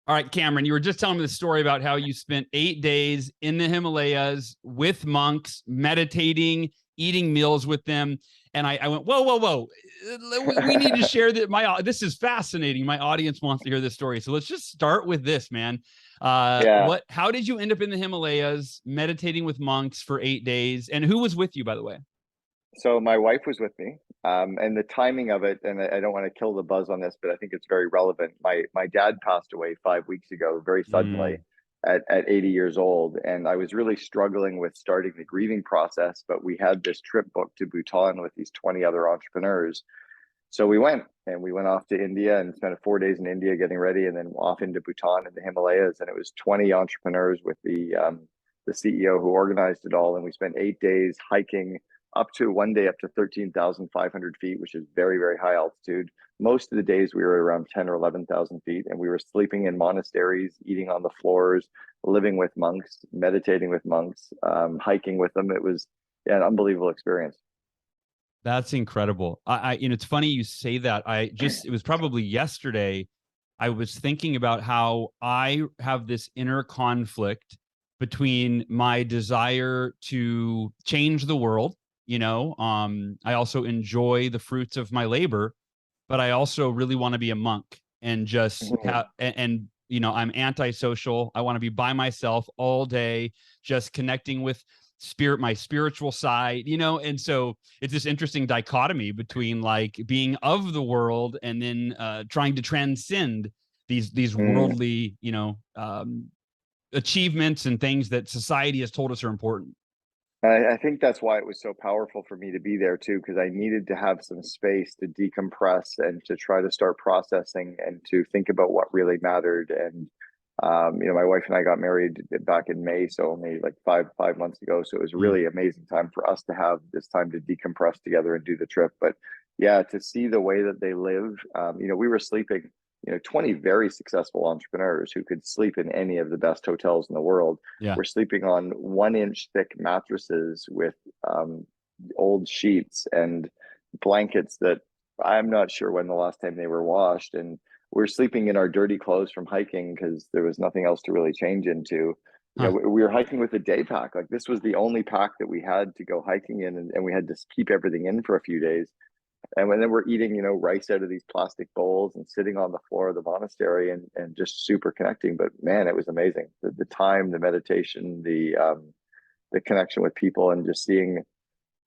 All right, Cameron, you were just telling me the story about how you spent 8 days in the Himalayas with monks, meditating, eating meals with them. And I went, whoa, whoa, whoa. We need to share that. This is fascinating. My audience wants to hear this story. So let's just start with this, man. Yeah. How did you end up in the Himalayas meditating with monks for 8 days? And who was with you, by the way? So my wife was with me, and the timing of it, and I don't want to kill the buzz on this, but I think it's very relevant. My dad passed away 5 weeks ago, very suddenly, Mm, at 80 years old, and I was really struggling with starting the grieving process. But we had this trip booked to Bhutan with these 20 other entrepreneurs, so we went off to India and spent 4 days in India getting ready, and then off into Bhutan in the Himalayas, and it was 20 entrepreneurs with the CEO who organized it all, and we spent 8 days hiking up to one day up to 13,500 feet, which is very, very high altitude. Most of the days we were around 10 or 11,000 feet, and we were sleeping in monasteries, eating on the floors, living with monks, meditating with monks, hiking with them. It was an unbelievable experience. that's incredible. It's funny you say that. It was probably yesterday. I was thinking about how I have this inner conflict between my desire to change the world. I also enjoy the fruits of my labor, but I also really want to be a monk and just have, I'm antisocial. I want to be by myself all day, just connecting with my spiritual side, and so it's this interesting dichotomy between like being of the world and then trying to transcend these Mm. worldly, achievements and things that society has told us are important. I think that's why it was so powerful for me to be there too, because I needed to have some space to decompress and to try to start processing and to think about what really mattered. And my wife and I got married back in May, so only like five months ago. So it was a Mm. really amazing time for us to have this time to decompress together and do the trip. But yeah, to see the way that they live, we were sleeping, 20 very successful entrepreneurs who could sleep in any of the best hotels in the world. Yeah. We're sleeping on 1 inch thick mattresses with um, old sheets and blankets that I'm not sure when the last time they were washed. And we're sleeping in our dirty clothes from hiking because there was nothing else to really change into. Huh. We were hiking with a day pack. Like this was the only pack that we had to go hiking in, and we had to keep everything in for a few days. And then we're eating, rice out of these plastic bowls and sitting on the floor of the monastery and just super connecting. But man, it was amazing. The time, the meditation, the connection with people, and just seeing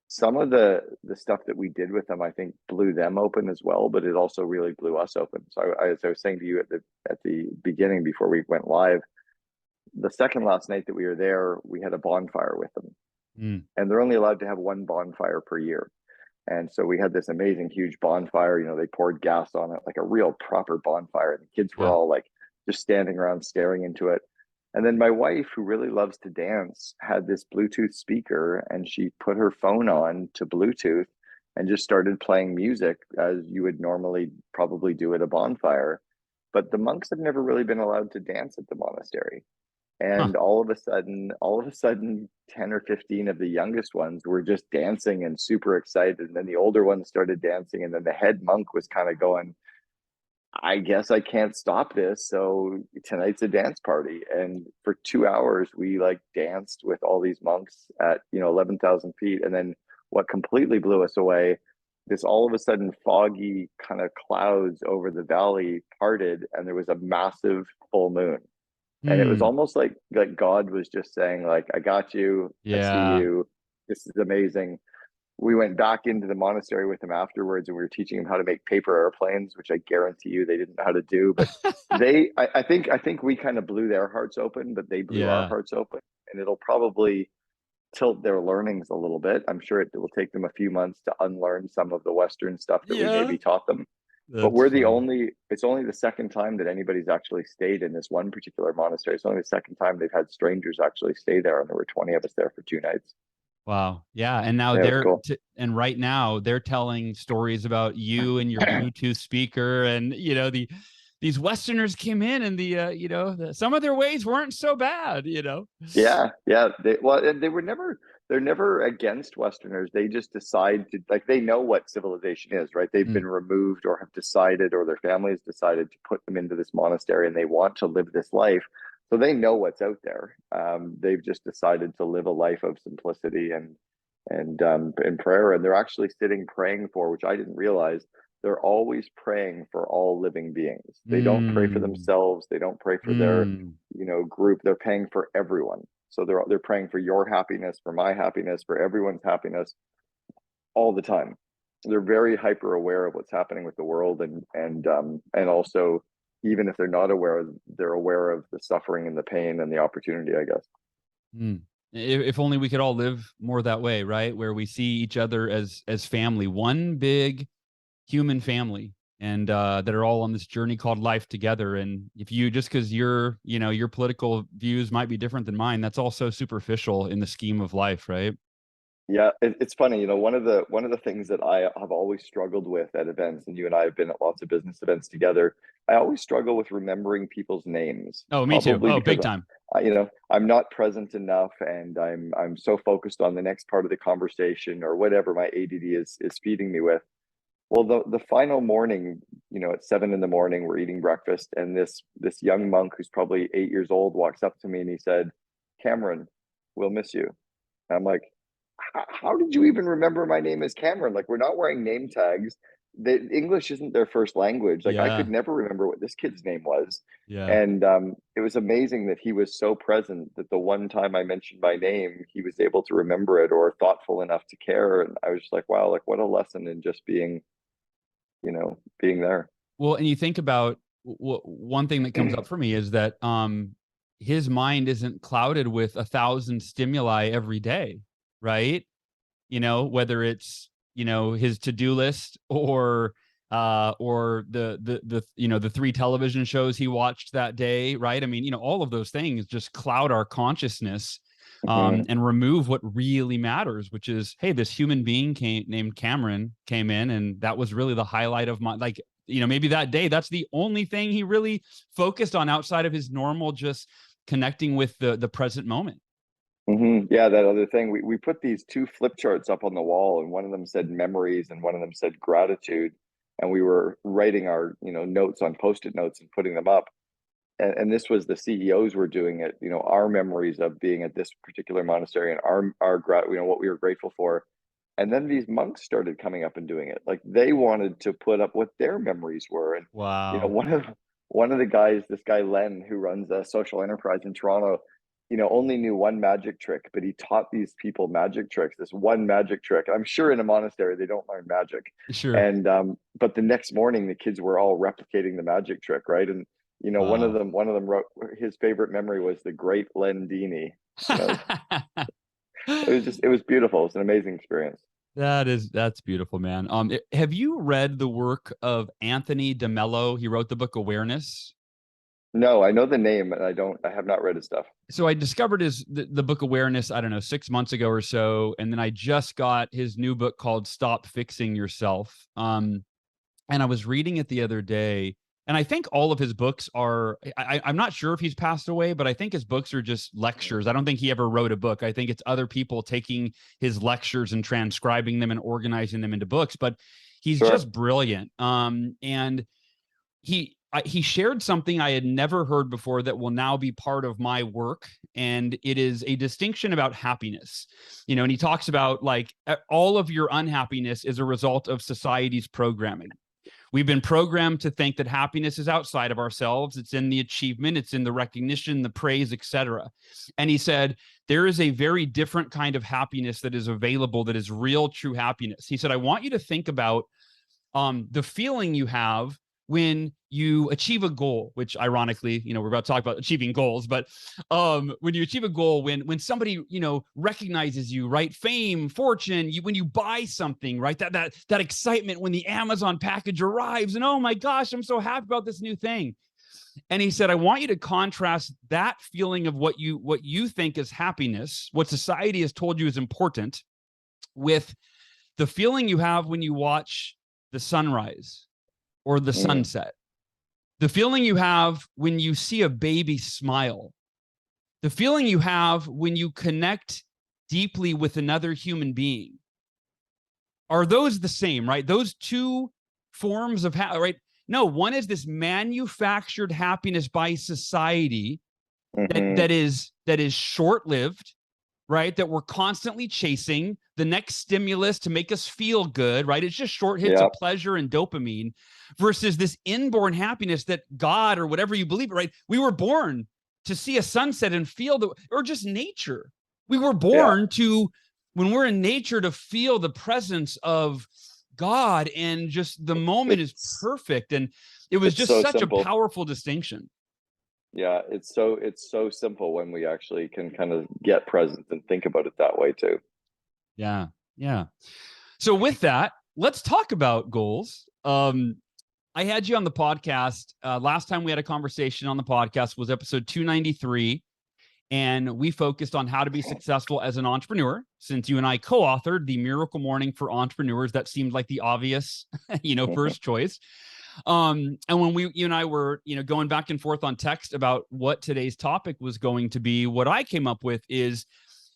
some of the stuff that we did with them, I think blew them open as well, but it also really blew us open. So as I was saying to you at the beginning before we went live, the second last night that we were there, we had a bonfire with them, Mm. and they're only allowed to have one bonfire per year. And so we had this amazing, huge bonfire. They poured gas on it, like a real proper bonfire. And the kids were Yeah. all like just standing around staring into it. And then my wife, who really loves to dance, had this Bluetooth speaker, and she put her phone on to Bluetooth and just started playing music as you would normally probably do at a bonfire. But the monks have never really been allowed to dance at the monastery. Huh. And all of a sudden 10 or 15 of the youngest ones were just dancing and super excited, and then the older ones started dancing, and then the head monk was kind of going, I guess I can't stop this, so tonight's a dance party. And for 2 hours we like danced with all these monks at 11,000 feet. And then what completely blew us away, this all of a sudden foggy kind of clouds over the valley parted, and there was a massive full moon. And it was Mm. almost like God was just saying, like, I got you, I see Yeah. you, this is amazing. We went back into the monastery with him afterwards, and we were teaching him how to make paper airplanes, which I guarantee you they didn't know how to do. But I think we kind of blew their hearts open, but they blew our Yeah. hearts open. And it'll probably tilt their learnings a little bit. I'm sure it will take them a few months to unlearn some of the Western stuff that we Yeah. maybe taught them. But That's funny. it's only the second time that anybody's actually stayed in this one particular monastery. It's only the second time they've had strangers actually stay there. And there were 20 of us there for 2 nights. Wow. Yeah. And now Yeah, it was cool. and right now they're telling stories about you and your Bluetooth speaker. And, these Westerners came in and some of their ways weren't so bad. Yeah, yeah. They were never they're never against Westerners. They just decide to, like, they know what civilization is, right? They've been removed or have decided, or their family has decided to put them into this monastery, and they want to live this life. So they know what's out there. They've just decided to live a life of simplicity and prayer. And they're actually sitting praying for, which I didn't realize, they're always praying for all living beings. They don't pray for themselves. They don't pray for their, group. They're praying for everyone. So they're praying for your happiness, for my happiness, for everyone's happiness all the time. They're very hyper aware of what's happening with the world, and also, even if they're not aware, they're aware of the suffering and the pain and the opportunity, I guess. If only we could all live more that way, right? Where we see each other as family, one big human family, and that are all on this journey called life together. And if you, just because your political views might be different than mine, that's also superficial in the scheme of life, right? Yeah, it's funny. One of the things that I have always struggled with at events, and you and I have been at lots of business events together, I always struggle with remembering people's names. Oh, me too. Oh, big time. I'm not present enough, and I'm so focused on the next part of the conversation or whatever my ADD is feeding me with. Well, the final morning, at 7 a.m, we're eating breakfast, and this young monk who's probably 8 years old walks up to me and he said, "Cameron, we'll miss you." And I'm like, how did you even remember my name is Cameron? Like, we're not wearing name tags. The English isn't their first language. Like, I could never remember what this kid's name was. Yeah. And it was amazing that he was so present that the one time I mentioned my name, he was able to remember it, or thoughtful enough to care. And I was just like, wow, like, what a lesson in just being there. Well, and you think about one thing that comes up for me is that his mind isn't clouded with 1,000 stimuli every day, right? Whether it's his to-do list, or the 3 television shows he watched that day, right? I mean, all of those things just cloud our consciousness, and remove what really matters, which is, hey, this human being named Cameron came in, and that was really the highlight of my, like, maybe that day, that's the only thing he really focused on outside of his normal, just connecting with the present moment. Yeah, that other thing, we put these 2 flip charts up on the wall, and one of them said memories and one of them said gratitude, and we were writing our notes on post-it notes and putting them up. And this was, the CEOs were doing it, our memories of being at this particular monastery, and our what we were grateful for. And then these monks started coming up and doing it. Like, they wanted to put up what their memories were. And wow, one of the guys, this guy Len, who runs a social enterprise in Toronto, only knew one magic trick, but he taught these people magic tricks, this one magic trick. I'm sure in a monastery they don't learn magic. Sure. And but the next morning the kids were all replicating the magic trick, right? And wow. one of them wrote, his favorite memory was the great Lendini. It was beautiful. It's an amazing experience. That's beautiful, man. Have you read the work of Anthony DeMello? He wrote the book Awareness. No, I know the name, and I have not read his stuff. So I discovered the book Awareness, I don't know, 6 months ago or so. And then I just got his new book called Stop Fixing Yourself. And I was reading it the other day, and I think all of his books are, I'm not sure if he's passed away, but I think his books are just lectures. I don't think he ever wrote a book. I think it's other people taking his lectures and transcribing them and organizing them into books, but he's just brilliant. And he shared something I had never heard before that will now be part of my work. And it is a distinction about happiness, and he talks about, like, all of your unhappiness is a result of society's programming. We've been programmed to think that happiness is outside of ourselves. It's in the achievement, it's in the recognition, the praise, etc. And he said, there is a very different kind of happiness that is available, that is real, true happiness. He said, I want you to think about the feeling you have when you achieve a goal, which ironically, we're about to talk about achieving goals, but when you achieve a goal, when somebody, recognizes you, right? Fame, fortune, when you buy something, right? That excitement when the Amazon package arrives and, oh my gosh, I'm so happy about this new thing. And he said, I want you to contrast that feeling of what you think is happiness, what society has told you is important, with the feeling you have when you watch the sunrise or the sunset, the feeling you have when you see a baby smile, the feeling you have when you connect deeply with another human being, are those the same, right? Those two forms of, right? No, one is this manufactured happiness by society Mm-hmm. that is short-lived, right? That we're constantly chasing the next stimulus to make us feel good, right? It's just short hits of Yep. pleasure and dopamine versus this inborn happiness that God or whatever you believe, right? We were born to see a sunset and feel the, or just nature. We were Yeah. born to, when we're in nature, to feel the presence of God, and just the moment is It's perfect. And it was it's just so such a simple. powerful distinction. Yeah, it's so simple when we actually can kind of get present and think about it that way too. Yeah. Yeah. So with that, let's talk about goals. I had you on the podcast. Last time we had a conversation on the podcast was episode 293. And we focused on how to be successful as an entrepreneur. Since you and I co-authored the Miracle Morning for Entrepreneurs, that seemed like the obvious, first choice. And when you and I were, going back and forth on text about what today's topic was going to be, what I came up with is,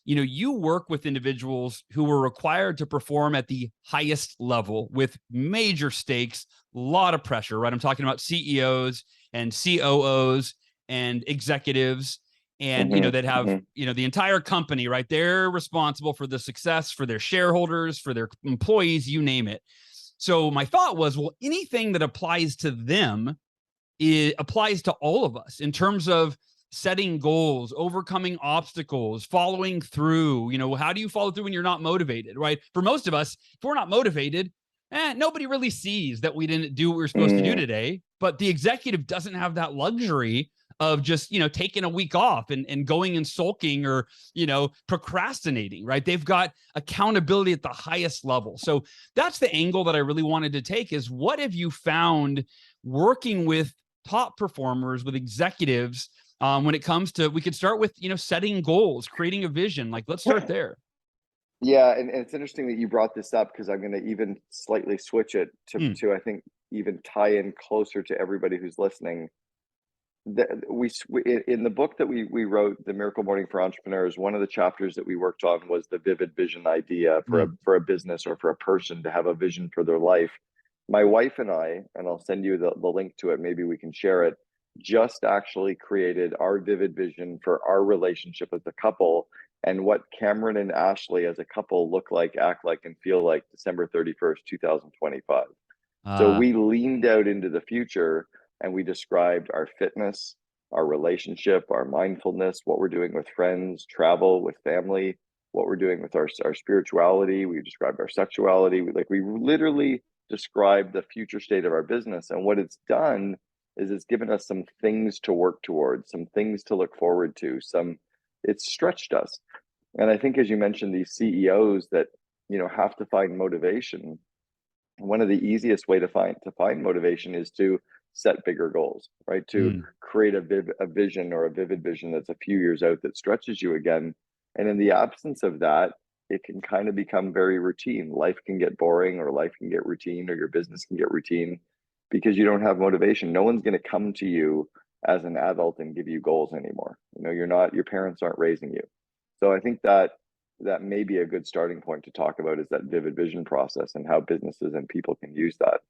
you work with individuals who were required to perform at the highest level with major stakes, a lot of pressure, right? I'm talking about CEOs and COOs and executives, and Mm-hmm. that have, Mm-hmm. the entire company, right? They're responsible for the success, for their shareholders, for their employees, you name it. So my thought was, well, anything that applies to them, it applies to all of us in terms of setting goals, overcoming obstacles, following through. How do you follow through when you're not motivated, right? For most of us, if we're not motivated, nobody really sees that we didn't do what we were supposed to do Mm. today. But the executive doesn't have that luxury of just, taking a week off and going and sulking or, procrastinating, right? They've got accountability at the highest level. So that's the angle that I really wanted to take is, what have you found working with top performers, with executives, when it comes to, we could start with, setting goals, creating a vision. Like, let's start there. Yeah, and it's interesting that you brought this up because I'm going to even slightly switch it Mm, to I think even tie in closer to everybody who's listening. In the book that we wrote, The Miracle Morning for Entrepreneurs, one of the chapters that we worked on was the vivid vision idea mm, for a business or for a person to have a vision for their life. My wife and I, and I'll send you the link to it, maybe we can share it, just actually created our vivid vision for our relationship as a couple and what Cameron and Ashley as a couple look like, act like, and feel like December 31st, 2025. So uh, we leaned out into the future and we described our fitness, our relationship, our mindfulness, what we're doing with friends, travel, with family, what we're doing with our spirituality. We described our sexuality. We literally described the future state of our business. And what it's done is it's given us some things to work towards, some things to look forward to, it's stretched us. And I think as you mentioned, these CEOs that, have to find motivation, one of the easiest way to find motivation is to set bigger goals, right? To mm, create a vision or a vivid vision that's a few years out that stretches you again. And in the absence of that, it can kind of become very routine. Life can get boring, or life can get routine, or your business can get routine because you don't have motivation. No one's going to come to you as an adult and give you goals anymore. You're not, your parents aren't raising you. So I think that may be a good starting point to talk about is that vivid vision process and how businesses and people can use that.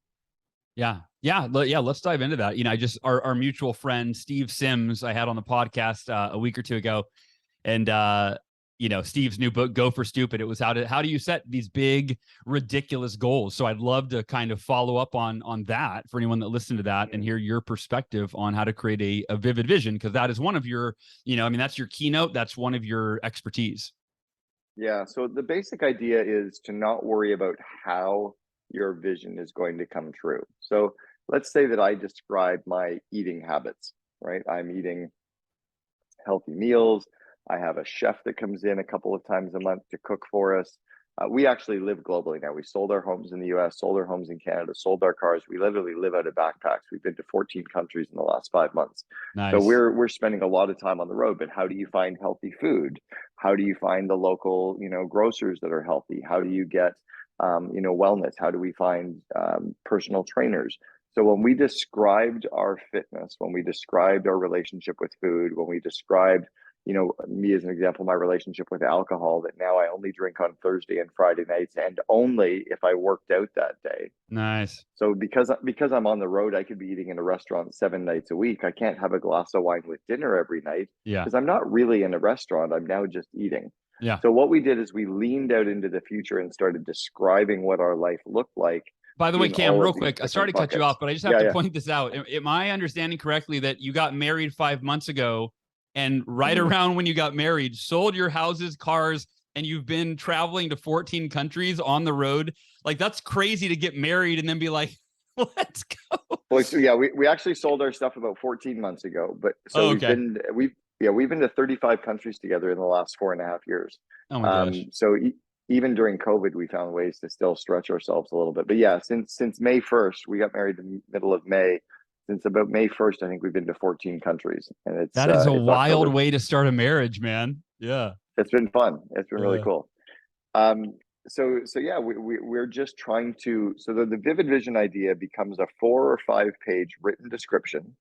yeah. Yeah. Yeah. Let's dive into that. I just, our mutual friend, Steve Sims, I had on the podcast a week or two ago, and, Steve's new book, Go for Stupid. It was how do you set these big, ridiculous goals? So I'd love to kind of follow up on that for anyone that listened to that and hear your perspective on how to create a vivid vision. Because that is one of your, that's your keynote. That's one of your expertise. Yeah. So the basic idea is to not worry about how your vision is going to come true. So let's say that I describe my eating habits, right? I'm eating healthy meals. I have a chef that comes in a couple of times a month to cook for us. We actually live globally now. We sold our homes in the US, sold our homes in Canada, sold our cars. We literally live out of backpacks. We've been to 14 countries in the last 5 months. So Nice. we're spending a lot of time on the road. But how do you find healthy food? How do you find the local, grocers that are healthy? How do you get, wellness? How do we find personal trainers? So when we described our fitness, when we described our relationship with food, when we described me as an example, my relationship with alcohol, that now I only drink on Thursday and Friday nights, and only if I worked out that day. Nice. So because I'm on the road, I could be eating in a restaurant 7 nights a week. I can't have a glass of wine with dinner every night Yeah. because I'm not really in a restaurant. I'm now just eating. Yeah. So what we did is we leaned out into the future and started describing what our life looked like. By the way, in Cam, all real of these quick, I sorry different to cut you buckets. off, but I just have Yeah, to yeah. point this out. Am I understanding correctly that you got married 5 months ago, and right Mhm. around when you got married, sold your houses, cars, and you've been traveling to 14 countries on the road? Like, that's crazy to get married and then be like, let's go. Well, so yeah, we actually sold our stuff about 14 months ago, but so Oh, okay. we've been to 35 countries together in the last 4.5 years. Oh my gosh. So even during COVID, we found ways to still stretch ourselves a little bit. But yeah, since May 1st, we got married in the middle of May. Since about May 1st, I think we've been to 14 countries, and That is a it's wild October. way to start a marriage, man. Yeah. It's been fun. It's been really Yeah. cool. Um, so yeah, we're just trying to, so the Vivid Vision idea becomes a 4 or 5 page written description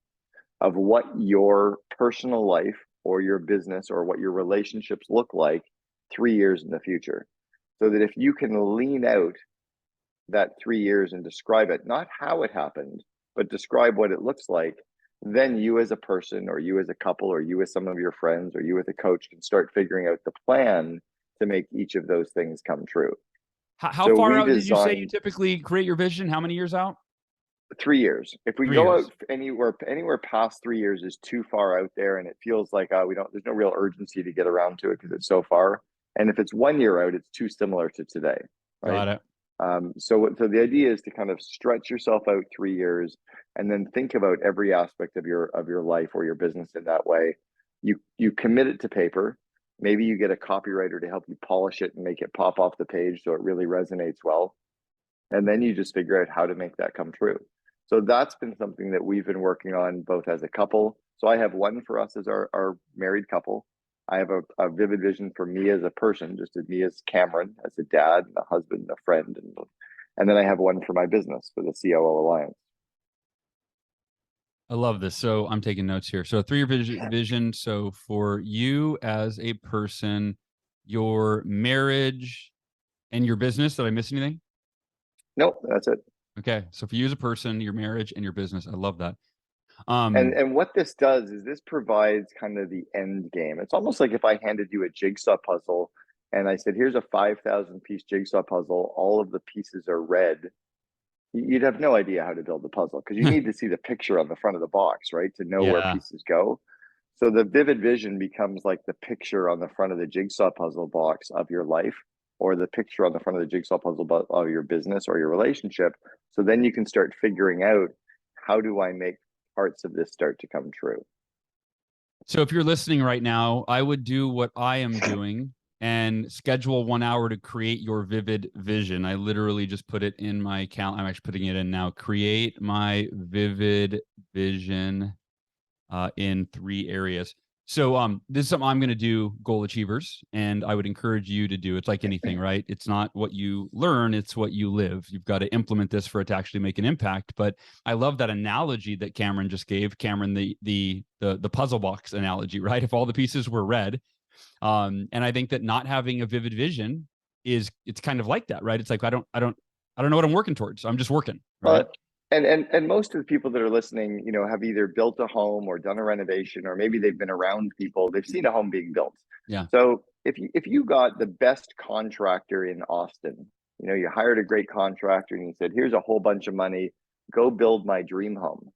of what your personal life or your business or what your relationships look like 3 years in the future. So that if you can lean out that 3 years and describe it, not how it happened, but describe what it looks like, then you as a person, or you as a couple, or you as some of your friends, or you as a coach can start figuring out the plan to make each of those things come true. How So far we out did you say you designed typically create your vision? How many years out? 3 years. If we 3 go out years. anywhere past 3 years is too far out there, and it feels like we don't. There's no real urgency to get around to it because it's so far. And if it's 1 year out, it's too similar to today, right? Got it. So the idea is to kind of stretch yourself out 3 years, and then think about every aspect of your life or your business in that way. You commit it to paper. Maybe you get a copywriter to help you polish it and make it pop off the page so it really resonates well, and then you just figure out how to make that come true. So that's been something that we've been working on both as a couple. So I have one for us as our married couple. I have a vivid vision for me as a person, just as me as Cameron, as a dad, and a husband, and a friend, and then I have one for my business for the COO Alliance. I love this. So I'm taking notes here. So 3 year vision. So for you as a person, your marriage and your business, did I miss anything? Nope, that's it. Okay. So for you as a person, your marriage and your business. I love that. And what this does is this provides kind of the end game. It's almost like if I handed you a jigsaw puzzle and I said, here's a 5,000 piece jigsaw puzzle, all of the pieces are red. You'd have no idea how to build the puzzle because you need to see the picture on the front of the box, right? To know where Yeah. pieces go. So the vivid vision becomes like the picture on the front of the jigsaw puzzle box of your life, or the picture on the front of the jigsaw puzzle of your business or your relationship. So then you can start figuring out, how do I make parts of this start to come true? So if you're listening right now, I would do what I am doing and schedule 1 hour to create your vivid vision. I literally just put it in my calendar. I'm actually putting it in now. Create my vivid vision in 3 areas. So this is something I'm going to do, goal achievers, and I would encourage you to do. It's like anything, right? It's not what you learn, it's what you live. You've got to implement this for it to actually make an impact. But I love that analogy that Cameron just gave. Cameron, the puzzle box analogy, right? If all the pieces were red, and I think that not having a vivid vision it's kind of like that, right? It's like I don't know what I'm working towards. I'm just working, right? But and most of the people that are listening, have either built a home or done a renovation, or maybe they've been around people. They've seen a home being built. Yeah. So if you got the best contractor in Austin, you hired a great contractor and you said, "Here's a whole bunch of money, go build my dream home,"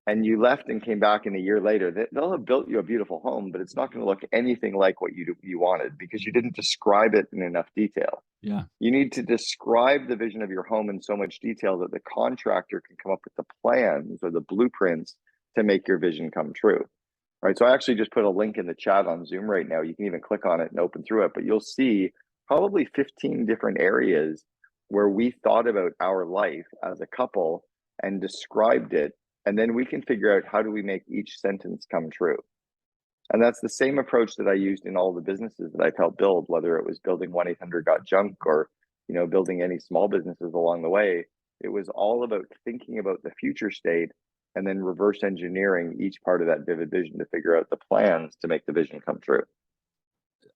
and you left and came back in a year later, they'll have built you a beautiful home, but it's not going to look anything like what you wanted because you didn't describe it in enough detail. Yeah. You need to describe the vision of your home in so much detail that the contractor can come up with the plans or the blueprints to make your vision come true. Right. So I actually just put a link in the chat on Zoom right now. You can even click on it and open through it, but you'll see probably 15 different areas where we thought about our life as a couple and described it. And then we can figure out, how do we make each sentence come true? And that's the same approach that I used in all the businesses that I've helped build, whether it was building 1-800-GOT-JUNK or, building any small businesses along the way. It was all about thinking about the future state and then reverse engineering each part of that vivid vision to figure out the plans to make the vision come true.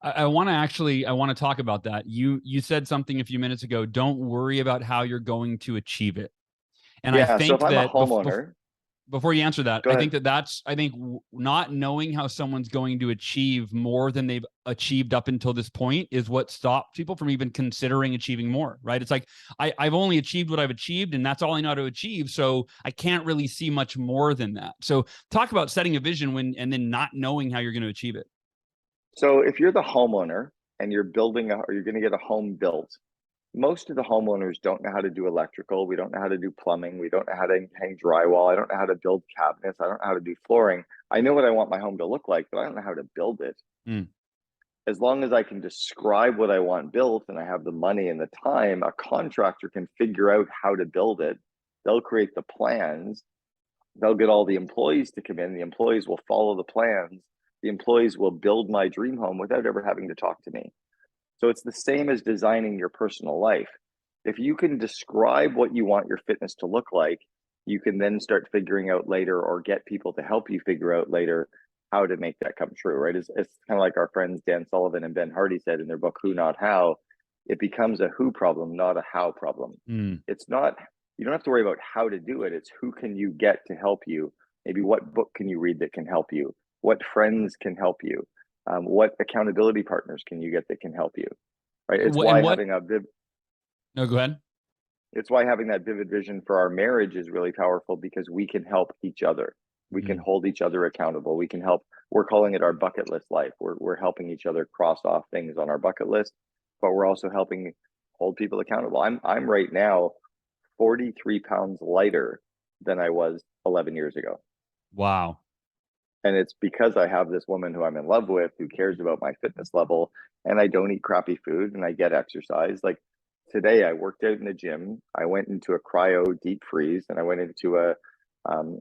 I want to talk about that. You said something a few minutes ago. Don't worry about how you're going to achieve it. And I Yeah. So if think I'm a that homeowner, before you answer that, go I ahead. think not knowing how someone's going to achieve more than they've achieved up until this point is what stops people from even considering achieving more, right? It's like, I've only achieved what I've achieved, and that's all I know how to achieve. So I can't really see much more than that. So talk about setting a vision and then not knowing how you're going to achieve it. So if you're the homeowner and you're building or you're going to get a home built, most of the homeowners don't know how to do electrical. We don't know how to do plumbing. We don't know how to hang drywall. I don't know how to build cabinets. I don't know how to do flooring. I know what I want my home to look like, but I don't know how to build it. Mm. As long as I can describe what I want built and I have the money and the time, a contractor can figure out how to build it. They'll create the plans. They'll get all the employees to come in. The employees will follow the plans. The employees will build my dream home without ever having to talk to me. So it's the same as designing your personal life. If you can describe what you want your fitness to look like, you can then start figuring out later or get people to help you figure out later how to make that come true, right? It's kind of like our friends Dan Sullivan and Ben Hardy said in their book, Who Not How. It becomes a who problem, not a how problem. Mm. It's not, you don't have to worry about how to do it. It's who can you get to help you? Maybe what book can you read that can help you? What friends can help you? What accountability partners can you get that can help you? Right? It's why having No, go ahead. it's why having that vivid vision for our marriage is really powerful, because we can help each other. We can hold each other accountable. We can help. We're calling it our bucket list life. We're helping each other cross off things on our bucket list, but we're also helping hold people accountable. I'm right now 43 pounds lighter than I was 11 years ago. Wow. And it's because I have this woman who I'm in love with, who cares about my fitness level, and I don't eat crappy food and I get exercise. Like today, I worked out in the gym. I went into a cryo deep freeze, and I went into a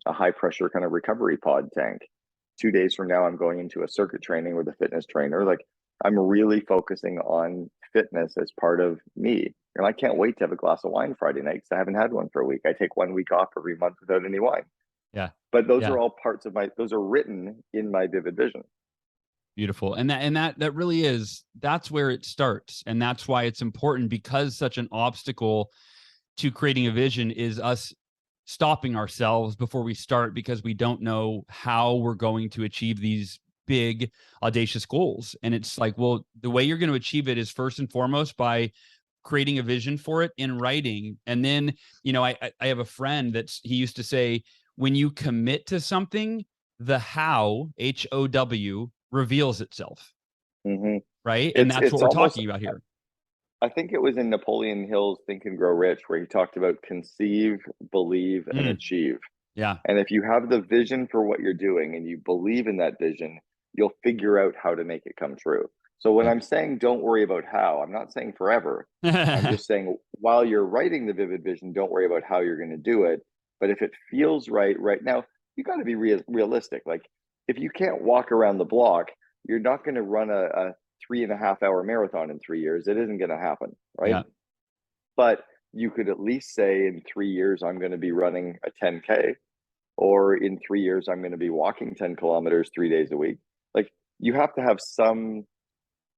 high pressure kind of recovery pod tank. 2 days from now, I'm going into a circuit training with a fitness trainer. Like I'm really focusing on fitness as part of me. And I can't wait to have a glass of wine Friday night because I haven't had one for a week. I take 1 week off every month without any wine. Yeah. But those Yeah. are all parts of those are written in my vivid vision. Beautiful. And that really is, that's where it starts. And that's why it's important, because such an obstacle to creating a vision is us stopping ourselves before we start, because we don't know how we're going to achieve these big, audacious goals. And it's like, well, the way you're going to achieve it is first and foremost by creating a vision for it in writing. And then, I have a friend he used to say, when you commit to something, the how, HOW, reveals itself. Mm-hmm. Right. And that's what we're talking about here. I think it was in Napoleon Hill's Think and Grow Rich, where he talked about conceive, believe, and achieve. Yeah. And if you have the vision for what you're doing and you believe in that vision, you'll figure out how to make it come true. So when I'm saying don't worry about how, I'm not saying forever. I'm just saying while you're writing the vivid vision, don't worry about how you're going to do it. But if it feels right now, you got to be realistic. Like if you can't walk around the block, you're not going to run a 3.5 hour marathon in 3 years. It isn't going to happen, right? Yeah. But you could at least say in 3 years, I'm going to be running a 10K, or in 3 years, I'm going to be walking 10 kilometers 3 days a week. Like you have to have some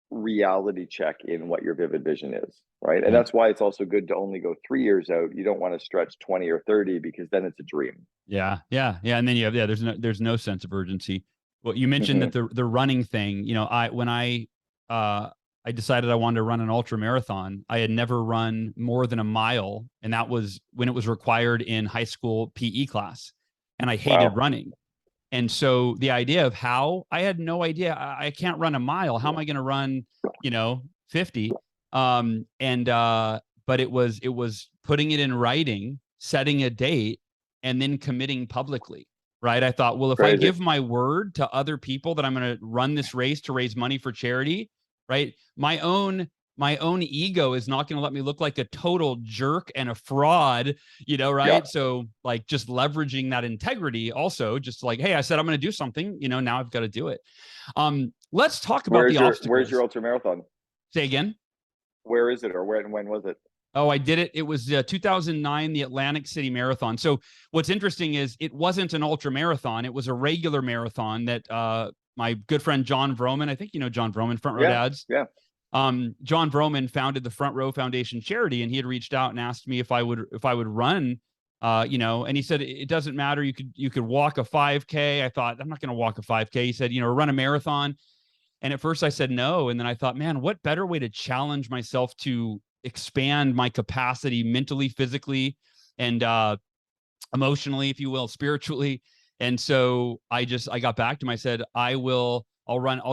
reality check in what your vivid vision is, right? And that's why it's also good to only go 3 years out. You don't want to stretch 20 or 30, because then it's a dream. Yeah. And then you have, there's no sense of urgency. Well, you mentioned that the running thing, when I decided I wanted to run an ultra marathon, I had never run more than a mile. And that was when it was required in high school PE class. And I hated running. And so the idea of how, I had no idea. I can't run a mile. How am I going to run, 50? But it was putting it in writing, setting a date, and then committing publicly. Right. I thought, well, if I give my word to other people that I'm going to run this race to raise money for charity, right, my own ego is not going to let me look like a total jerk and a fraud, right? Yeah. So like just leveraging that integrity also, just like, hey, I said I'm going to do something, now I've got to do it. Let's talk about the obstacles. Where's your ultra marathon? Say again? Where is it, or where and when was it? Oh, I did it. It was 2009, the Atlantic City Marathon. So what's interesting is it wasn't an ultra marathon. It was a regular marathon that my good friend John Vroman, I think you know John Vroman, Front Row Yeah, Dads. yeah. John Vroman founded the Front Row Foundation charity, and he had reached out and asked me if I would run. And he said it doesn't matter. You could walk a 5K. I thought I'm not going to walk a 5K. He said, run a marathon. And at first I said no, and then I thought, man, what better way to challenge myself to expand my capacity mentally, physically, and emotionally, if you will, spiritually. And so I got back to him. I said, I'll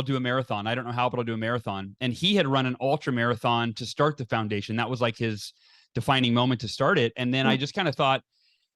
do a marathon. I don't know how, but I'll do a marathon. And he had run an ultra marathon to start the foundation. That was like his defining moment to start it. And then I just kind of thought,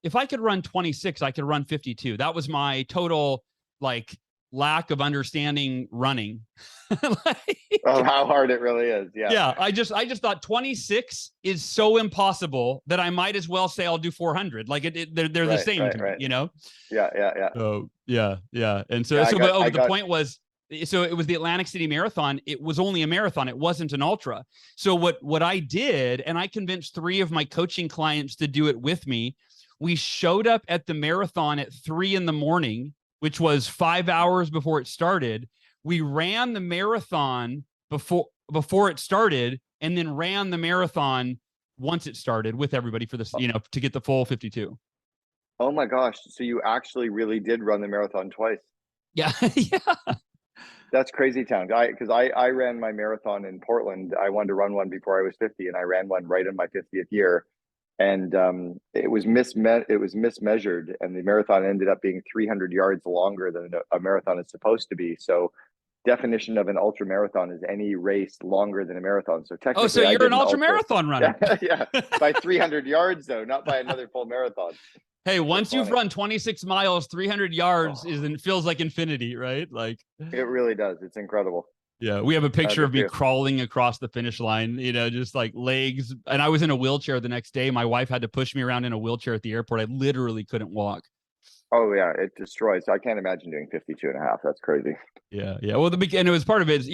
if I could run 26, I could run 52. That was my total like lack of understanding running. Of how hard it really is. Yeah. Yeah. I just thought 26 is so impossible that I might as well say I'll do 400. Like they're the same to me, Yeah. Yeah. Oh yeah. Yeah. And so, Yeah, but the point was, so it was the Atlantic City Marathon. It was only a marathon. It wasn't an ultra. So what I did, and I convinced 3 of my coaching clients to do it with me. We showed up at the marathon at 3 a.m, which was 5 hours before it started. We ran the marathon before it started, and then ran the marathon once it started with everybody for this, to get the full 52. Oh my gosh. So you actually really did run the marathon twice. Yeah. Yeah. That's crazy town. Because I ran my marathon in Portland. I wanted to run one before I was 50, and I ran one right in my 50th year. And it was mismeasured, and the marathon ended up being 300 yards longer than a marathon is supposed to be. So definition of an ultra marathon is any race longer than a marathon. So technically, so you're an ultra marathon runner. Yeah, by 300 yards though, not by another full marathon. Hey, once you've run 26 miles, 300 yards feels like infinity, right? Like it really does. It's incredible. Yeah, we have a picture of me crawling across the finish line, just like legs. And I was in a wheelchair the next day. My wife had to push me around in a wheelchair at the airport. I literally couldn't walk. Oh yeah, it destroys. I can't imagine doing 52 and a half. That's crazy. Yeah. Well, and it was part of it.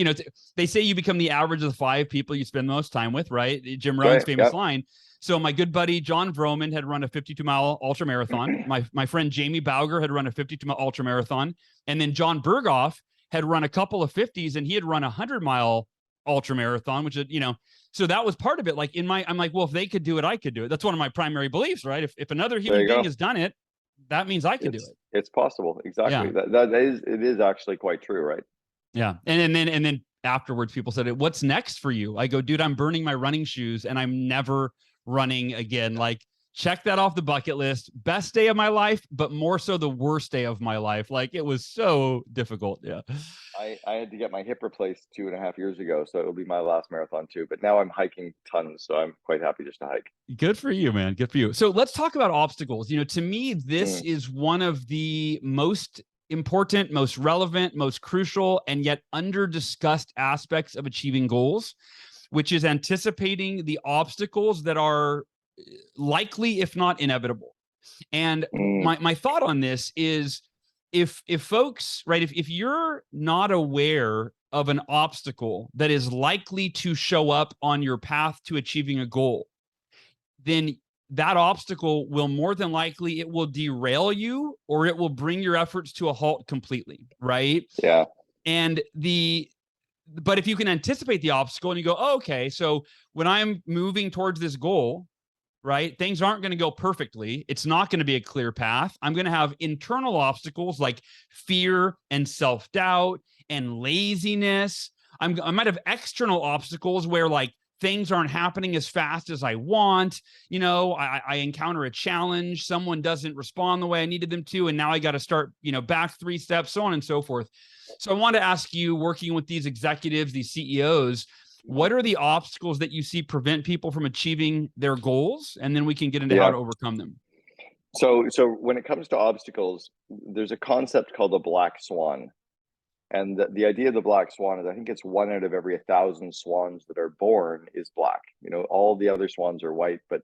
They say you become the average of the 5 people you spend most time with, right? Jim Rohn's famous line. So my good buddy John Vroman had run a 52-mile ultra marathon. My friend Jamie Bauger had run a 52-mile ultra marathon, and then John Berghoff had run a couple of 50s, and he had run a 100-mile ultra marathon, which is, so that was part of it. Like I'm like, well, if they could do it, I could do it. That's one of my primary beliefs, right? If another human being has done it, that means I can do it. It's possible. Exactly. Yeah. It is actually quite true. Right. Yeah. And then afterwards, people said, what's next for you? I go, dude, I'm burning my running shoes and I'm never running again. Like, check that off the bucket list. Best day of my life, but more so the worst day of my life. Like, it was so difficult. Yeah. I had to get my hip replaced 2.5 years ago. So it'll be my last marathon too. But now I'm hiking tons. So I'm quite happy just to hike. Good for you, man. Good for you. So let's talk about obstacles. To me, this is one of the most important, most relevant, most crucial, and yet under-discussed aspects of achieving goals, which is anticipating the obstacles that are likely, if not inevitable. And my thought on this is, if folks, right, if you're not aware of an obstacle that is likely to show up on your path to achieving a goal, then that obstacle will more than likely, it will derail you, or it will bring your efforts to a halt completely, right? Yeah. But if you can anticipate the obstacle and you go, oh, okay, so when I'm moving towards this goal, right, things aren't going to go perfectly. It's not going to be a clear path. I'm going to have internal obstacles like fear and self-doubt and laziness. I might have external obstacles where like things aren't happening as fast as I want. I encounter a challenge. Someone doesn't respond the way I needed them to. And now I got to start, back 3 steps, so on and so forth. So I want to ask you, working with these executives, these CEOs, what are the obstacles that you see prevent people from achieving their goals? And then we can get into how to overcome them. So when it comes to obstacles, there's a concept called the black swan. And the idea of the black swan is, I think it's 1 out of every 1,000 swans that are born is black. All the other swans are white, but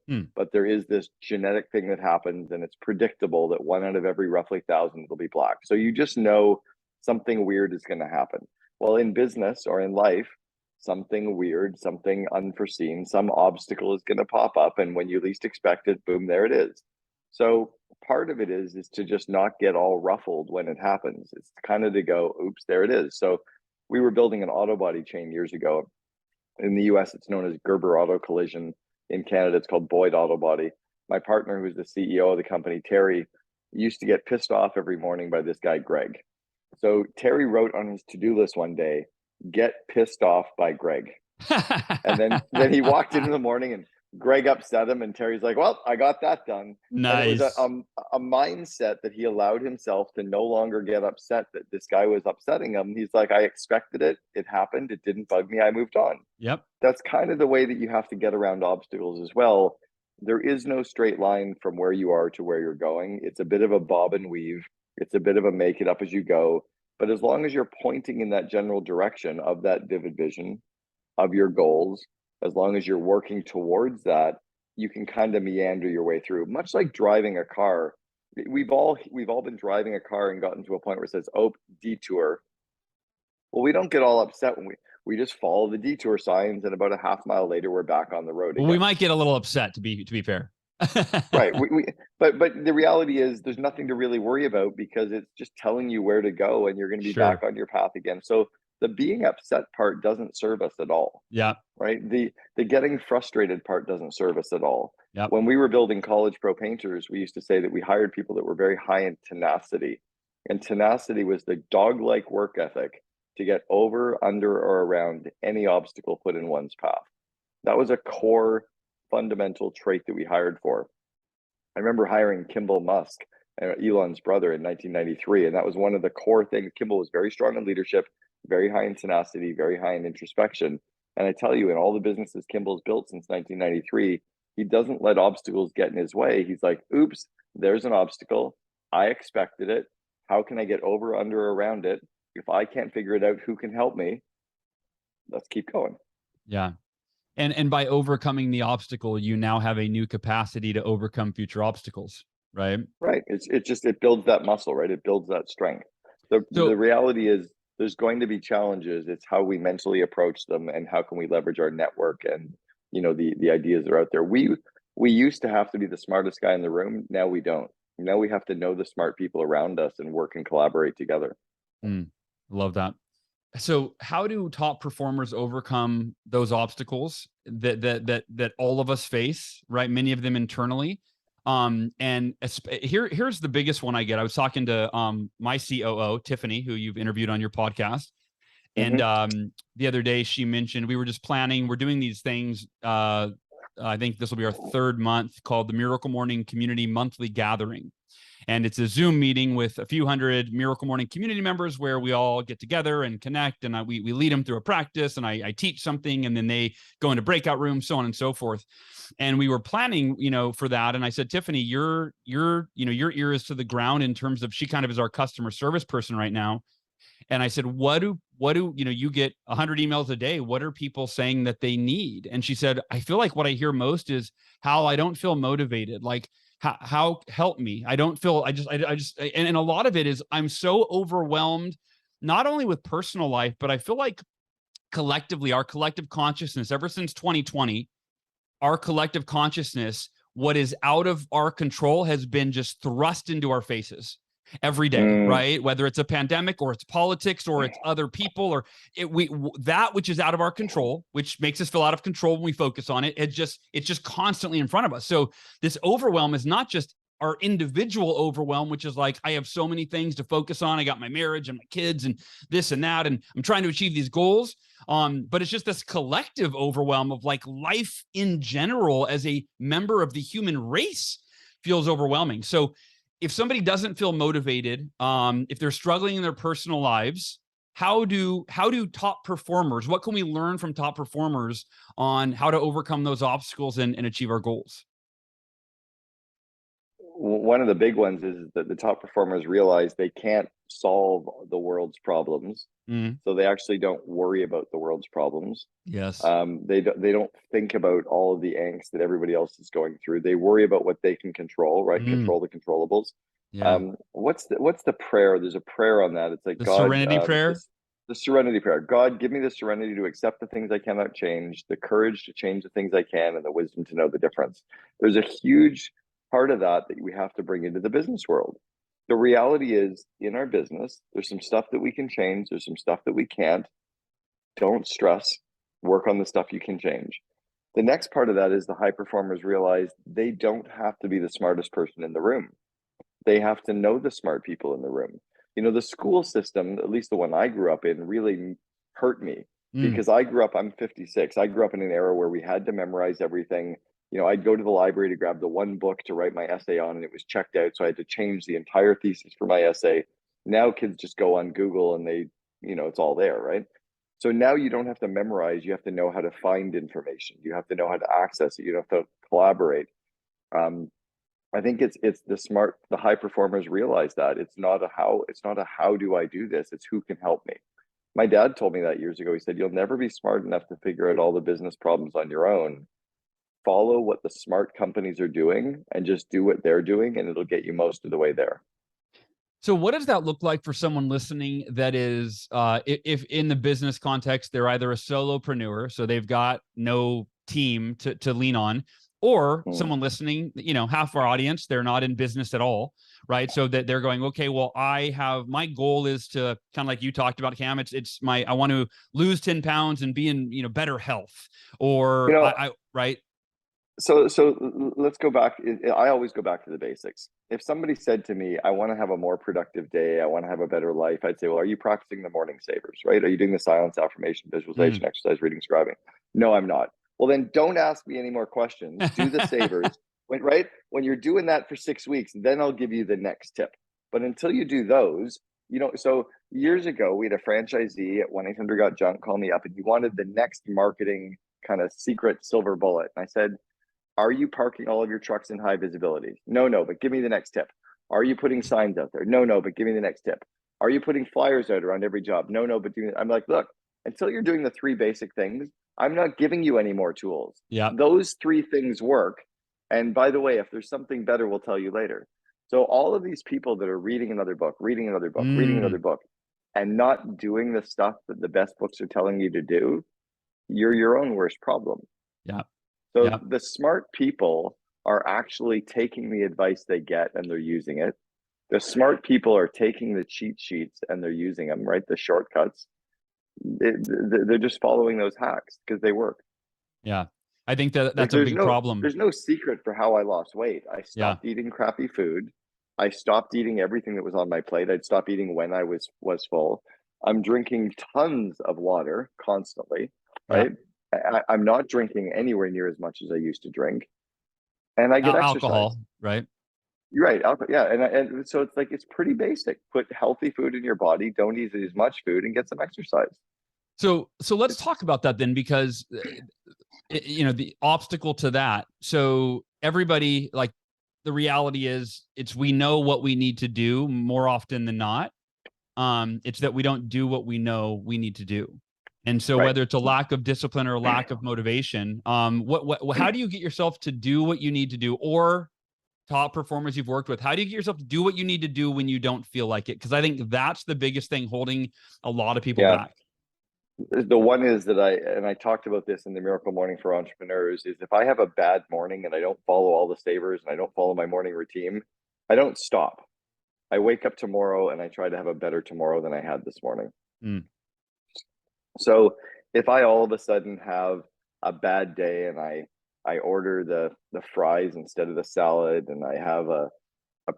there is this genetic thing that happens, and it's predictable that 1 out of every roughly 1,000 will be black. So you just know something weird is going to happen. Well, in business or in life, something weird, something unforeseen, some obstacle is going to pop up. And when you least expect it, boom, there it is. So part of it is to just not get all ruffled when it happens. It's kind of to go, oops, there it is. So we were building an auto body chain years ago. In the US, it's known as Gerber Auto Collision. In Canada, it's called Boyd Auto Body. My partner, who's the CEO of the company, Terry, used to get pissed off every morning by this guy, Greg. So Terry wrote on his to-do list one day, get pissed off by Greg. And then he walked in the morning and Greg upset him, and Terry's like, well, I got that done. Nice. And it was a mindset that he allowed himself to no longer get upset that this guy was upsetting him. He's like, I expected it. It happened. It didn't bug me. I moved on. Yep. That's kind of the way that you have to get around obstacles as well. There is no straight line from where you are to where you're going. It's a bit of a bob and weave. It's a bit of a make it up as you go. But as long as you're pointing in that general direction of that vivid vision of your goals, as long as you're working towards that, you can kind of meander your way through. Much like driving a car, we've all been driving a car and gotten to a point where it says, "Oh, detour." Well, we don't get all upset when we just follow the detour signs, and about a half mile later, we're back on the road again. Well, we might get a little upset, to be fair. Right. But the reality is there's nothing to really worry about because it's just telling you where to go, and you're going to be back on your path again. So the being upset part doesn't serve us at all. Yeah. Right. The getting frustrated part doesn't serve us at all. Yep. When we were building College Pro Painters, we used to say that we hired people that were very high in tenacity. And tenacity was the dog-like work ethic to get over, under, or around any obstacle put in one's path. That was a core fundamental trait that we hired for. I remember hiring Kimball Musk, Elon's brother, in 1993. And that was one of the core things. Kimball was very strong in leadership, very high in tenacity, very high in introspection. And I tell you, in all the businesses Kimball's built since 1993, he doesn't let obstacles get in his way. He's like, oops, there's an obstacle. I expected it. How can I get over, under, or around it? If I can't figure it out, who can help me? Let's keep going. Yeah. And by overcoming the obstacle, you now have a new capacity to overcome future obstacles, right? Right. It builds that muscle, right? It builds that strength. The reality is there's going to be challenges. It's how we mentally approach them and how can we leverage our network and, the ideas that are out there. We used to have to be the smartest guy in the room. Now we don't. Now we have to know the smart people around us and work and collaborate together. Love that. So how do top performers overcome those obstacles that all of us face, right? Many of them internally. And here's the biggest one I get. I was talking to my COO, Tiffany, who you've interviewed on your podcast. And the other day she mentioned, we were just planning, we're doing these things. I think this will be our third month, called the Miracle Morning Community Monthly Gathering. And it's a Zoom meeting with a few hundred Miracle Morning community members where we all get together and connect. And we lead them through a practice, and I teach something, and then they go into breakout rooms, so on and so forth. And we were planning, for that. And I said, Tiffany, your ear is to the ground in terms of, she kind of is our customer service person right now. And I said, what do you get 100 emails a day? What are people saying that they need? And she said, I feel like what I hear most is how I don't feel motivated. Like, how help me. I don't feel, and a lot of it is I'm so overwhelmed, not only with personal life, but I feel like collectively, our collective consciousness, ever since 2020, our collective consciousness, what is out of our control has been just thrust into our faces every day, right? Whether it's a pandemic or it's politics or it's other people or that which is out of our control, which makes us feel out of control when we focus on it. It's just constantly in front of us. So this overwhelm is not just our individual overwhelm, which is like, I have so many things to focus on. I got my marriage and my kids and this and that, and I'm trying to achieve these goals. But it's just this collective overwhelm of like life in general as a member of the human race feels overwhelming. So if somebody doesn't feel motivated, if they're struggling in their personal lives, how do top performers, what can we learn from top performers on how to overcome those obstacles and achieve our goals? One of the big ones is that the top performers realize they can't solve the world's problems. So they actually don't worry about the world's problems. Yes. They don't think about all of the angst that everybody else is going through. They worry about what they can control, right? Control the controllables. Yeah. What's the prayer? There's a prayer on that. It's like the God, serenity prayer. The serenity prayer. God, give me the serenity to accept the things I cannot change, the courage to change the things I can, and the wisdom to know the difference. There's a huge part of that we have to bring into the business world. The reality is, in our business, there's some stuff that we can change, there's some stuff that we can't. Don't stress, work on the stuff you can change. The next part of that is the high performers realize they don't have to be the smartest person in the room. They have to know the smart people in the room. You know, the school system, at least the one I grew up in, really hurt me because I'm 56. I grew up in an era where we had to memorize everything. You know, I'd go to the library to grab the one book to write my essay on, and it was checked out. So I had to change the entire thesis for my essay. Now kids just go on Google and it's all there, right? So now you don't have to memorize. You have to know how to find information. You have to know how to access it. You have to collaborate. I think it's the high performers realize that it's not a how do I do this? It's who can help me. My dad told me that years ago. He said, you'll never be smart enough to figure out all the business problems on your own. Follow what the smart companies are doing and just do what they're doing, and it'll get you most of the way there. So what does that look like for someone listening that is, if in the business context, they're either a solopreneur, so they've got no team to lean on, or someone listening, half our audience, they're not in business at all, right? So that they're going, okay, well, my goal is to kind of like you talked about, Cam, I want to lose 10 pounds and be in, better health, or right? So let's go back. I always go back to the basics. If somebody said to me, I want to have a more productive day, I want to have a better life, I'd say, well, are you practicing the morning savers, right? Are you doing the silence, affirmation, visualization, exercise, reading, scribing? No, I'm not. Well, then don't ask me any more questions. Do the savers, right? When you're doing that for 6 weeks, then I'll give you the next tip. But until you do those, so years ago, we had a franchisee at 1-800-GOT-JUNK call me up, and he wanted the next marketing kind of secret silver bullet. And I said, are you parking all of your trucks in high visibility? No, but give me the next tip. Are you putting signs out there? No, but give me the next tip. Are you putting flyers out around every job? No, but I'm like, look, until you're doing the 3 basic things, I'm not giving you any more tools. Yeah. Those 3 things work. And by the way, if there's something better, we'll tell you later. So all of these people that are reading another book, reading another book, and not doing the stuff that the best books are telling you to do, you're your own worst problem. Yeah. So the smart people are actually taking the advice they get and they're using it. The smart people are taking the cheat sheets and they're using them, right? The shortcuts. They're just following those hacks because they work. Yeah. I think that's a big problem. There's no secret for how I lost weight. I stopped eating crappy food. I stopped eating everything that was on my plate. I'd stop eating when I was full. I'm drinking tons of water constantly, right? I'm not drinking anywhere near as much as I used to drink, and I get alcohol, right? You're right, alcohol, yeah, and so it's pretty basic. Put healthy food in your body. Don't eat as much food, and get some exercise. So let's talk about that then, because the obstacle to that. So everybody, like, the reality is, we know what we need to do more often than not. It's that we don't do what we know we need to do. And so whether it's a lack of discipline or a lack of motivation, how do you get yourself to do what you need to do? Or top performers you've worked with, how do you get yourself to do what you need to do when you don't feel like it? Because I think that's the biggest thing holding a lot of people back. The one is that I talked about this in the Miracle Morning for Entrepreneurs, is if I have a bad morning and I don't follow all the savers and I don't follow my morning routine, I don't stop. I wake up tomorrow and I try to have a better tomorrow than I had this morning. So if I all of a sudden have a bad day and I order the fries instead of the salad, and I have a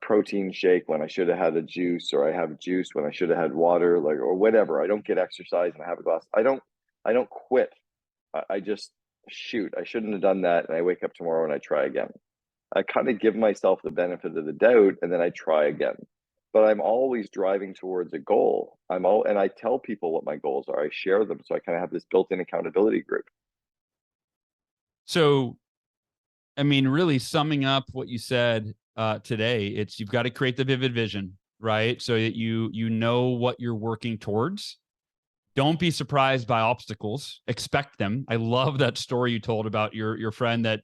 protein shake when I should have had a juice, or I have juice when I should have had water, or whatever, I don't get exercise and I have a glass, I don't quit. I just shoot, I shouldn't have done that, and I wake up tomorrow and I try again. I kind of give myself the benefit of the doubt, and then I try again. But I'm always driving towards a goal. And I tell people what my goals are. I share them. So I kind of have this built-in accountability group. So, I mean, really summing up what you said today, it's, you've got to create the vivid vision, right? So that you know what you're working towards. Don't be surprised by obstacles. Expect them. I love that story you told about your friend that,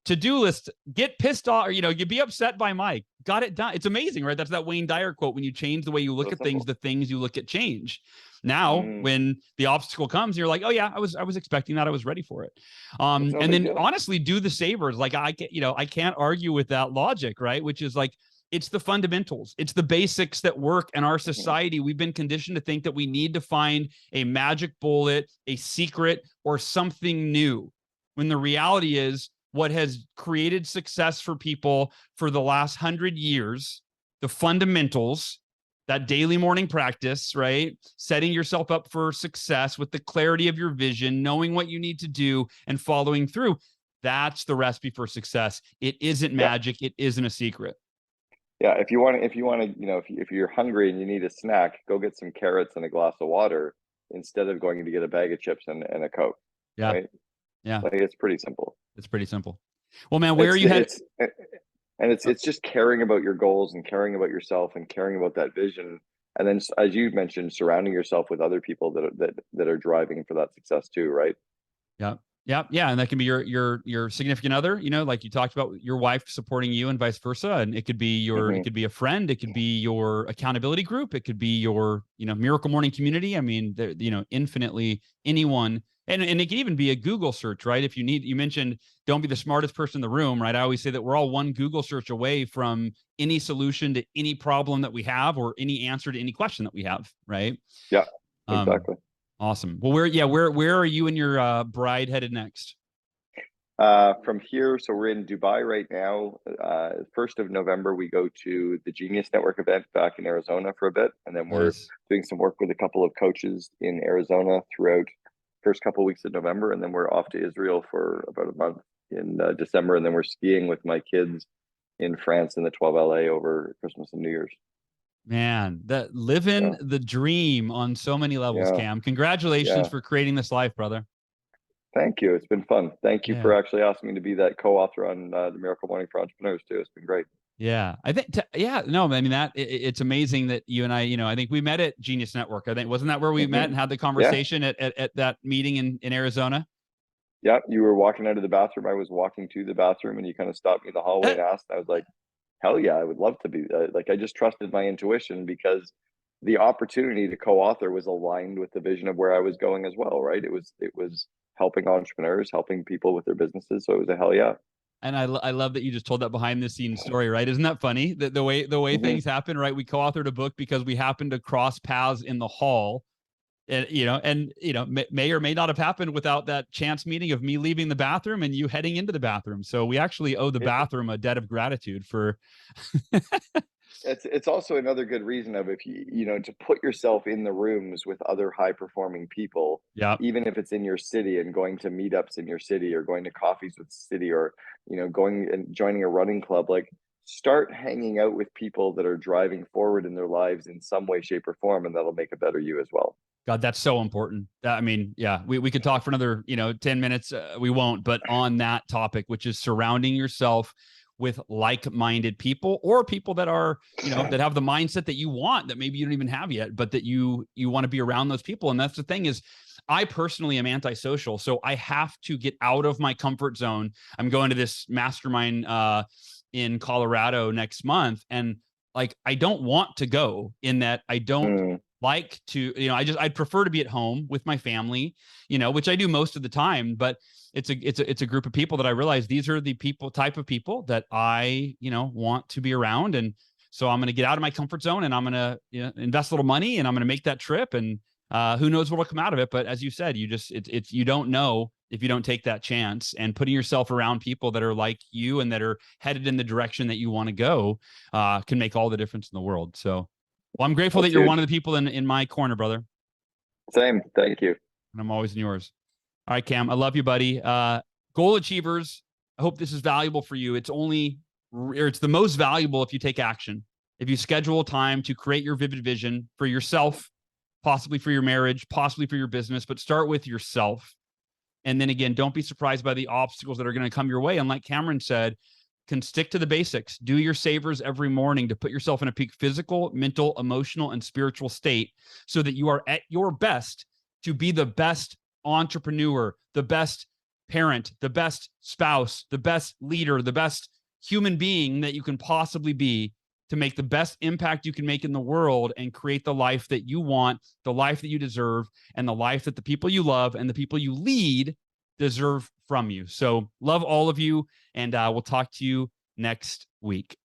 to-do list, get pissed off, or, you be upset by Mike. Got it done. It's amazing, right? That's that Wayne Dyer quote. When you change the way you look So at things, simple. the things you look at change. Now, Mm, when the obstacle comes, you're like, oh yeah, I was expecting that. I was ready for it. it's no And big then deal. honestly, do the savers. Like I can't argue with that logic, right? Which is like, it's the fundamentals. It's the basics that work in our Mhm. society. We've been conditioned to think that we need to find a magic bullet, a secret, or something new. When the reality is, what has created success for people for the last 100 years, the fundamentals, that daily morning practice, right? Setting yourself up for success with the clarity of your vision, knowing what you need to do, and following through. That's the recipe for success. It isn't Yeah. magic. It isn't a secret. Yeah, if you're hungry and you need a snack, go get some carrots and a glass of water instead of going to get a bag of chips and a Coke, Yeah. right? Yeah. Like it's pretty simple. It's pretty simple. Well, man, where are It's you headed? it's and it's just caring about your goals and caring about yourself and caring about that vision. And then, as you mentioned, surrounding yourself with other people that are driving for that success too, right? Yeah. Yeah. Yeah. And that can be your significant other, like you talked about your wife supporting you and vice versa. And it could be it Hmm. could be a friend. It could be your accountability group. It could be your, Miracle Morning community. I mean, infinitely anyone. And it could even be a Google search, right? If you mentioned, don't be the smartest person in the room, right? I always say that we're all one Google search away from any solution to any problem that we have, or any answer to any question that we have, right? Yeah, Um, exactly. Awesome. Well, where are you and your bride headed next? From here, so we're in Dubai right now. 1st of November, we go to the Genius Network event back in Arizona for a bit, and then we're Nice. doing some work with a couple of coaches in Arizona throughout first couple of weeks of November, and then we're off to Israel for about a month in December, and then we're skiing with my kids in France in the 12 LA over Christmas and New Year's. Man, that living Yeah, the dream on so many levels, yeah, Cam. Congratulations yeah. for creating this life, brother. Thank you. It's been fun. Thank you Yeah. for actually asking me to be that co-author on the Miracle Morning for Entrepreneurs too. It's been great. Yeah. I think, yeah, no, I mean, it's amazing that you and I, I think we met at Genius Network. I think, wasn't that where we met Hmm. and had the Yeah. conversation at that meeting in Arizona? Yeah, you were walking out of the bathroom. I was walking to the bathroom, and you kind of stopped me in the hallway and asked. And I was like, "Hell yeah, I would love to be." Like I just trusted my intuition because the opportunity to co-author was aligned with the vision of where I was going as well. Right? It was helping entrepreneurs, helping people with their businesses. So it was a hell yeah. And I love that you just told that behind the scenes story, right? Isn't that funny? The way Hmm. things happen, right? We co-authored a book because we happened to cross paths in the hall. May or may not have happened without that chance meeting of me leaving the bathroom and you heading into the bathroom. So we actually owe the It, bathroom a debt of gratitude for. it's also another good reason of if you to put yourself in the rooms with other high performing people, Yeah. even if it's in your city, and going to meetups in your city or going to coffees with the city, or going and joining a running club. Like, start hanging out with people that are driving forward in their lives in some way, shape, or form, and that'll make a better you as well. God, that's so important. I mean, yeah, we could talk for another, 10 minutes. We won't, but on that topic, which is surrounding yourself with like-minded people, or people that are, that have the mindset that you want, that maybe you don't even have yet, but that you want to be around those people. And that's the thing is, I personally am antisocial. So I have to get out of my comfort zone. I'm going to this mastermind in Colorado next month. And like, I don't want to go, in that I don't Mm, like to, I'd prefer to be at home with my family, which I do most of the time, but it's a group of people that I realize these are the type of people that I, want to be around. And so I'm going to get out of my comfort zone, and I'm going to, invest a little money, and I'm going to make that trip, and who knows what will come out of it. But as you said, you don't know if you don't take that chance, and putting yourself around people that are like you and that are headed in the direction that you want to go can make all the difference in the world. So, well, I'm grateful that that's you're one huge. of the people in my corner, brother. Same. Thank you. And I'm always in yours. All right, Cam, I love you, buddy. Goal achievers, I hope this is valuable for you. It's the most valuable if you take action. If you schedule time to create your vivid vision for yourself, possibly for your marriage, possibly for your business, but start with yourself. And then again, don't be surprised by the obstacles that are going to come your way. And like Cameron said, can stick to the basics. Do your savers every morning to put yourself in a peak physical, mental, emotional, and spiritual state so that you are at your best to be the best entrepreneur, the best parent, the best spouse, the best leader, the best human being that you can possibly be, to make the best impact you can make in the world and create the life that you want, the life that you deserve, and the life that the people you love and the people you lead deserve from you. So love all of you, and we'll talk to you next week.